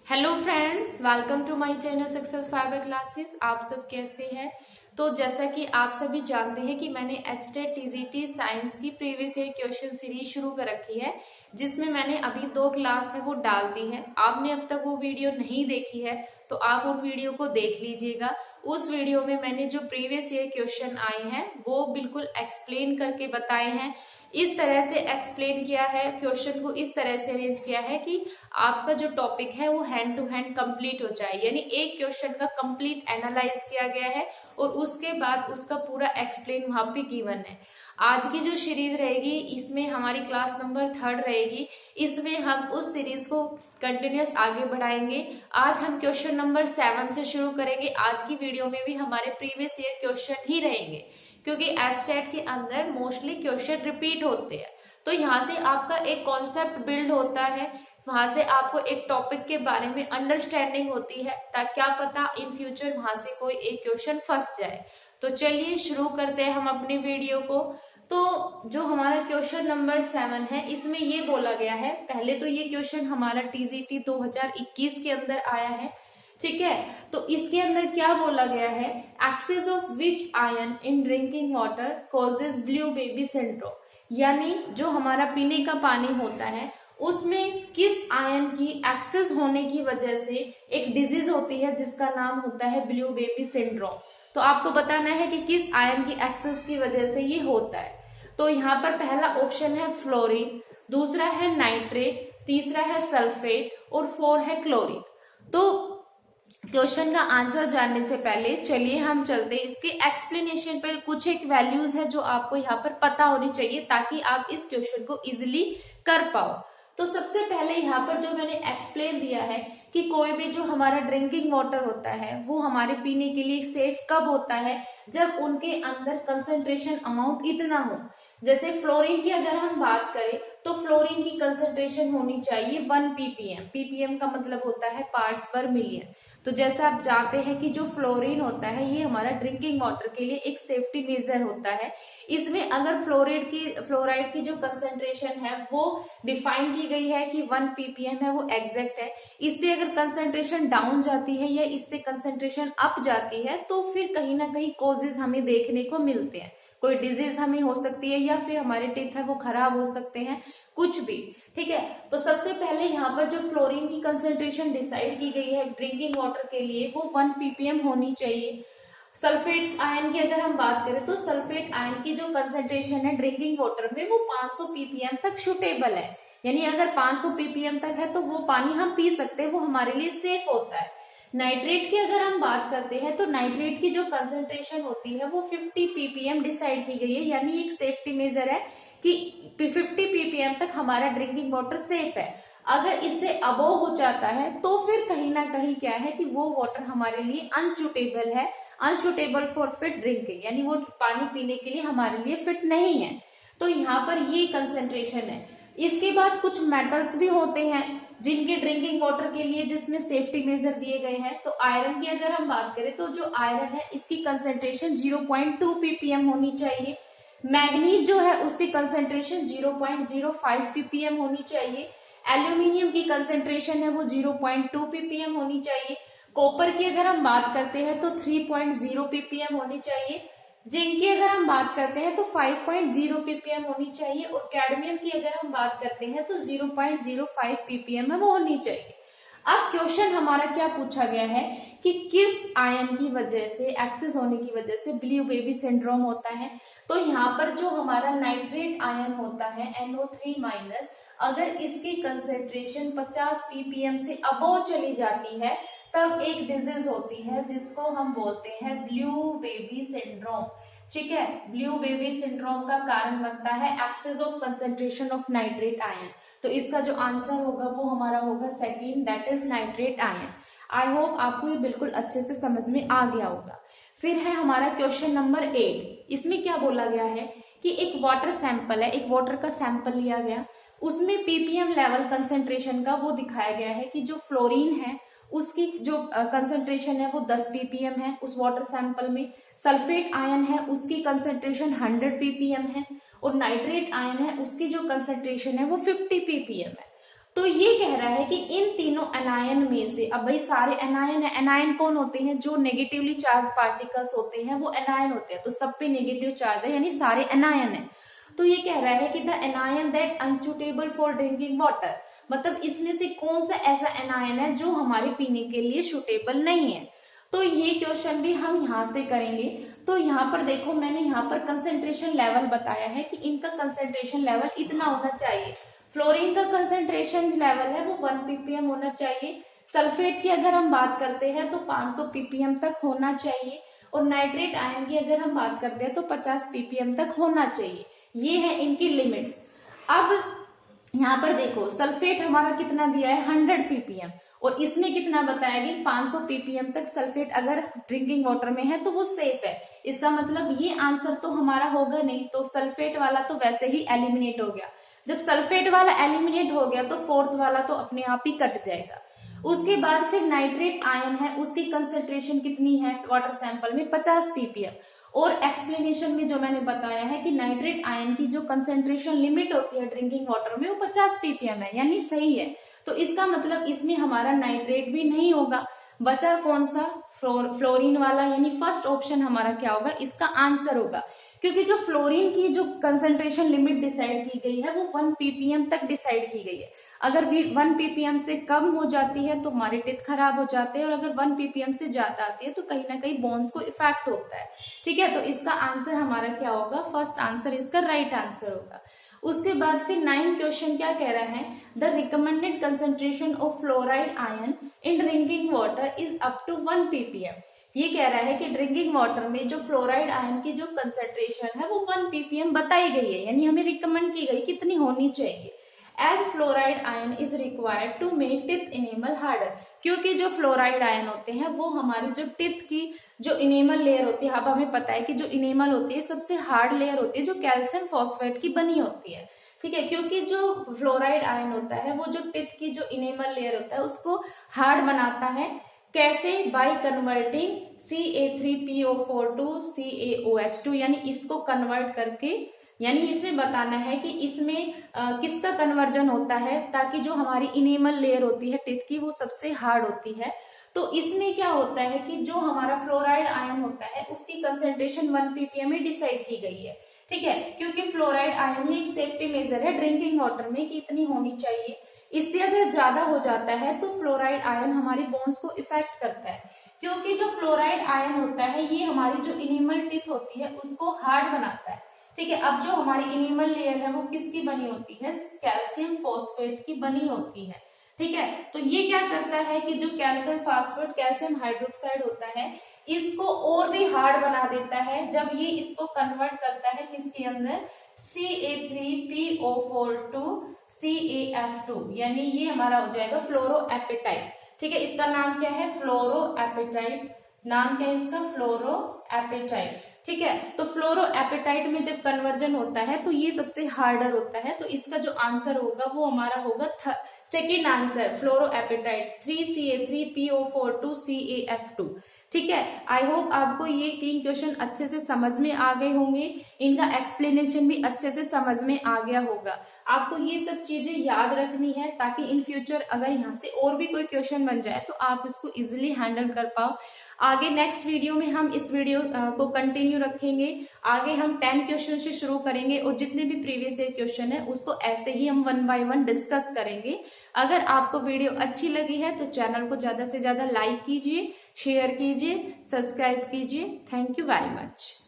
Hello friends, welcome to my channel success fibre classes. आप सब कैसे हैं? तो जैसा कि आप सभी जानते हैं कि मैंने एचटेट टीजीटी साइंस की प्रीवियस ईयर क्वेश्चन सीरीज शुरू कर रखी है, जिसमें मैंने अभी 2 क्लास है वो डाल दी है। आपने अब तक वो वीडियो नहीं देखी है तो आप उन वीडियो को देख लीजिएगा। उस वीडियो में मैंने जो प्रीवियस ईयर क्वेश्चन आए हैं वो बिल्कुल एक्सप्लेन करके बताए हैं। इस तरह से एक्सप्लेन किया है, क्वेश्चन को इस तरह से अरेंज किया है कि आपका जो टॉपिक है वो हैंड टू हैंड कंप्लीट हो जाए, यानी एक क्वेश्चन का कंप्लीट एनालाइज किया गया है और उसके बाद उसका पूरा एक्सप्लेन वहां पे गिवन है। आज की जो सीरीज रहेगी इसमें हमारी क्लास नंबर 3 रहेगी। इसमें हम उस सीरीज को कंटिन्यूअस आगे बढ़ाएंगे। आज हम क्वेश्चन नंबर 7 से शुरू करेंगे। आज की वीडियो में भी हमारे प्रीवियस ईयर क्वेश्चन ही रहेंगे, क्योंकि एचटेट के अंदर मोस्टली क्वेश्चन रिपीट होते हैं। तो यहाँ से आपका एक कॉन्सेप्ट बिल्ड होता है, वहां से आपको एक टॉपिक के बारे में अंडरस्टैंडिंग होती है, ताकि क्या पता इन फ्यूचर वहां से कोई एक क्वेश्चन फंस जाए। तो चलिए शुरू करते हैं हम अपने वीडियो को। तो जो हमारा क्वेश्चन नंबर 7 है, इसमें ये बोला गया है, पहले तो ये क्वेश्चन हमारा टीजीटी 2021 के अंदर आया है, ठीक है। तो इसके अंदर क्या बोला गया है, excess of which ion in drinking water causes blue baby syndrome, यानी जो हमारा पीने का पानी होता है उसमें किस आयन की एक्सेस होने की वजह से एक डिजीज होती है जिसका नाम होता है ब्लू बेबी सिंड्रोम। तो आपको बताना है कि किस आयन की एक्सेस की वजह से ये होता है। तो यहाँ पर पहला ऑप्शन है फ्लोरीन, दूसरा है नाइट्रेट, तीसरा है सल्फेट और 4 है क्लोरीन। तो क्वेश्चन का आंसर जानने से पहले चलिए हम चलते हैं इसके एक्सप्लेनेशन पे। कुछ एक वैल्यूज है जो आपको यहाँ पर पता होनी चाहिए ताकि आप इस क्वेश्चन को इजिली कर पाओ। तो सबसे पहले यहाँ पर जो मैंने एक्सप्लेन दिया है कि कोई भी जो हमारा ड्रिंकिंग वाटर होता है वो हमारे पीने के लिए सेफ कब होता है, जब उनके अंदर कंसंट्रेशन अमाउंट इतना हो। जैसे फ्लोरीन की अगर हम बात करें तो फ्लोरीन की कंसंट्रेशन होनी चाहिए 1 ppm। ppm का मतलब होता है पार्ट्स पर मिलियन। तो जैसा आप जानते हैं कि जो फ्लोरीन होता है ये हमारा ड्रिंकिंग वाटर के लिए एक सेफ्टी मेजर होता है। इसमें अगर फ्लोराइड की जो कंसंट्रेशन है वो डिफाइन की गई है कि 1 ppm है, वो एग्जैक्ट है। इससे अगर कंसंट्रेशन डाउन जाती है या इससे कंसंट्रेशन अप जाती है तो फिर कहीं ना कहीं कॉजेज हमें देखने को मिलते हैं। कोई डिजीज हमें हो सकती है या फिर हमारे टीथ है वो खराब हो सकते हैं, कुछ भी, ठीक है। तो सबसे पहले यहाँ पर जो फ्लोरीन की कंसंट्रेशन डिसाइड की गई है ड्रिंकिंग वाटर के लिए वो 1 ppm होनी चाहिए। सल्फेट आयन की अगर हम बात करें तो सल्फेट आयन की जो कंसंट्रेशन है ड्रिंकिंग वाटर में वो 500 ppm तक सुटेबल है, यानी अगर 500 ppm तक है तो वो पानी हम पी सकते हैं, वो हमारे लिए सेफ होता है। नाइट्रेट की अगर हम बात करते हैं तो नाइट्रेट की जो कंसंट्रेशन होती है वो 50 ppm डिसाइड की गई है, यानी एक सेफ्टी मेजर है कि 50 ppm तक हमारा ड्रिंकिंग वाटर सेफ है। अगर इससे अबोव हो जाता है तो फिर कहीं ना कहीं क्या है कि वो वाटर हमारे लिए अनसुटेबल है, अनसुटेबल फॉर फिट ड्रिंकिंग, यानी वो पानी पीने के लिए हमारे लिए फिट नहीं है। तो यहाँ पर ये कंसंट्रेशन है। इसके बाद कुछ मेटल्स भी होते हैं जिनके ड्रिंकिंग वाटर के लिए जिसमें सेफ्टी मेजर दिए गए हैं। तो आयरन की अगर हम बात करें तो जो आयरन है इसकी कंसंट्रेशन 0.2 ppm होनी चाहिए। मैग्नीज जो है उसकी कंसंट्रेशन 0.05 ppm होनी चाहिए। एल्यूमिनियम की कंसंट्रेशन है वो 0.2 ppm होनी चाहिए। कॉपर की अगर हम बात करते हैं तो 3.0 ppm होनी चाहिए। जिंक की अगर हम बात करते हैं तो 5.0 ppm होनी चाहिए और कैडमियम की अगर हम बात करते हैं तो 0.05 ppm है वो होनी चाहिए। अब क्वेश्चन हमारा क्या पूछा गया है कि किस आयन की वजह से, एक्सेस होने की वजह से ब्लू बेबी सिंड्रोम होता है। तो यहाँ पर जो हमारा नाइट्रेट आयन होता है NO3-, अगर इसकी कंसेंट्रेशन 50 ppm से अबोव चली जाती है तब एक डिजीज होती है जिसको हम बोलते हैं ब्लू बेबी सिंड्रोम, ठीक है। ब्लू बेबी सिंड्रोम का कारण बनता है excess of concentration of nitrate ion. तो इसका जो आंसर होगा वो हमारा होगा second, that is nitrate ion. I hope आपको ये बिल्कुल अच्छे से समझ में आ गया होगा। फिर है हमारा क्वेश्चन नंबर 8। इसमें क्या बोला गया है कि एक वाटर सैंपल है, एक वाटर का सैंपल लिया गया, उसमें ppm लेवल कंसेंट्रेशन का वो दिखाया गया है कि जो फ्लोरीन है उसकी जो कंसंट्रेशन है वो 10 ppm है उस वाटर सैंपल में। सल्फेट आयन है उसकी कंसंट्रेशन 100 ppm है और नाइट्रेट आयन है उसकी जो कंसंट्रेशन है वो 50 ppm है। तो ये कह रहा है कि इन तीनों एनायन में से, अब भाई सारे एनायन है, एनायन कौन होते हैं, जो नेगेटिवली चार्ज पार्टिकल्स होते हैं वो एनायन होते हैं, तो सब पे नेगेटिव चार्ज है यानी सारे एनायन है। तो ये कह रहा है कि the anion that unsuitable for drinking water, मतलब इसमें से कौन सा ऐसा एनायन है जो हमारे पीने के लिए सुटेबल नहीं है। तो ये क्वेश्चन भी हम यहाँ से करेंगे। तो यहाँ पर देखो मैंने यहाँ पर कंसेंट्रेशन लेवल बताया है कि इनका कंसेंट्रेशन लेवल इतना होना चाहिए। फ्लोरीन का कंसेंट्रेशन लेवल है वो 1 ppm होना चाहिए। सल्फेट की अगर हम बात करते हैं तो 500 ppm तक होना चाहिए, और नाइट्रेट आयन की अगर हम बात करते हैं तो 50 ppm तक होना चाहिए। ये है इनकी लिमिट्स। अब यहाँ पर देखो सल्फेट हमारा कितना दिया है 100 ppm, और इसमें कितना बताया गया 500 ppm तक सल्फेट अगर ड्रिंकिंग वाटर में है तो वो सेफ है। इसका मतलब ये आंसर तो हमारा होगा नहीं, तो सल्फेट वाला तो वैसे ही एलिमिनेट हो गया। जब सल्फेट वाला एलिमिनेट हो गया तो फोर्थ वाला तो अपने आप ही कट जाएगा। उसके बाद फिर नाइट्रेट आयन है, उसकी कंसेंट्रेशन कितनी है वाटर सैंपल में 50 ppm, और एक्सप्लेनेशन में जो मैंने बताया है कि नाइट्रेट आयन की जो कंसेंट्रेशन लिमिट होती है ड्रिंकिंग वाटर में वो 50 ppm है, यानी सही है। तो इसका मतलब इसमें हमारा नाइट्रेट भी नहीं होगा। बचा कौन सा, फ्लोरीन वाला, यानी फर्स्ट ऑप्शन हमारा क्या होगा, इसका आंसर होगा। क्योंकि जो फ्लोरीन की जो कंसेंट्रेशन लिमिट डिसाइड की गई है वो 1 ppm तक डिसाइड की गई है। अगर 1 ppm से कम हो जाती है तो हमारे टिथ खराब हो जाते हैं, और अगर 1 ppm से ज्यादा आती है तो कहीं ना कहीं बोन्स को इफेक्ट होता है। ठीक है, तो इसका आंसर हमारा क्या होगा, फर्स्ट आंसर इसका राइट आंसर होगा। उसके बाद फिर 9 क्वेश्चन क्या कह रहा है, the recommended concentration of fluoride ion in drinking water is up to 1 ppm। ये कह रहा है कि ड्रिंकिंग वाटर में जो फ्लोराइड आयन की जो कंसेंट्रेशन है वो 1 ppm बताई गई है, यानी हमें रिकमेंड की गई कितनी होनी चाहिए। As fluoride ion is required to make teeth enamel harder, क्योंकि जो फ्लोराइड आयन होते हैं वो हमारे जो टिथ की जो इनेमल लेयर होती है, अब हमें पता है कि जो इनेमल होती है सबसे हार्ड लेयर होती है जो कैल्शियम फॉस्फेट की बनी होती है। ठीक है, क्योंकि जो फ्लोराइड आयन होता है वो जो टिथ की जो इनेमल लेयर होता है उसको हार्ड बनाता है। कैसे, by converting CA3PO4 to CaOH2, यानी इसको कन्वर्ट करके, यानी इसमें बताना है कि इसमें किसका कन्वर्जन होता है ताकि जो हमारी इनेमल लेयर होती है टिथ की वो सबसे हार्ड होती है। तो इसमें क्या होता है कि जो हमारा फ्लोराइड आयन होता है उसकी कंसेंट्रेशन 1 ppm में डिसाइड की गई है। ठीक है, क्योंकि फ्लोराइड आयन ये एक सेफ्टी मेजर है ड्रिंकिंग वाटर में कि इतनी होनी चाहिए। इससे अगर ज्यादा हो जाता है तो फ्लोराइड आयन हमारी बोन्स को इफेक्ट करता है, क्योंकि जो फ्लोराइड आयन होता है ये हमारी जो इनेमल टिथ होती है उसको हार्ड बनाता है। ठीक है, अब जो हमारी इनेमल लेयर है वो किसकी बनी होती है, कैल्शियम फॉस्फेट की बनी होती है। ठीक है, तो ये क्या करता है कि जो कैल्शियम फॉस्फेट, कैल्शियम हाइड्रोक्साइड होता है इसको और भी हार्ड बना देता है जब ये इसको कन्वर्ट करता है किसके अंदर, CA3PO4 टू CaF2, यानी ये हमारा हो जाएगा फ्लोरोएपेटाइट। ठीक है, इसका नाम क्या है, फ्लोरोएपेटाइट, नाम क्या है इसका, फ्लोरोएपेटाइट। ठीक है, तो फ्लोरोएपेटाइट में जब कन्वर्जन होता है तो ये सबसे हार्डर होता है, तो इसका जो आंसर होगा वो हमारा होगा second answer, फ्लोरोएपेटाइट 3CA3PO4 to CaF2। ठीक है, आई होप आपको ये 3 क्वेश्चन अच्छे से समझ में आ गए होंगे, इनका एक्सप्लेनेशन भी अच्छे से समझ में आ गया होगा। आपको ये सब चीजें याद रखनी है ताकि इन फ्यूचर अगर यहाँ से और भी कोई क्वेश्चन बन जाए तो आप इसको इजिली हैंडल कर पाओ। आगे नेक्स्ट वीडियो में हम इस वीडियो को कंटिन्यू रखेंगे। आगे हम 10 क्वेश्चन से शुरू करेंगे और जितने भी प्रीवियस ईयर क्वेश्चन है उसको ऐसे ही हम 1 बाय 1 डिस्कस करेंगे। अगर आपको वीडियो अच्छी लगी है तो चैनल को ज्यादा से ज्यादा लाइक कीजिए, शेयर कीजिए, सब्सक्राइब कीजिए। Thank you very much.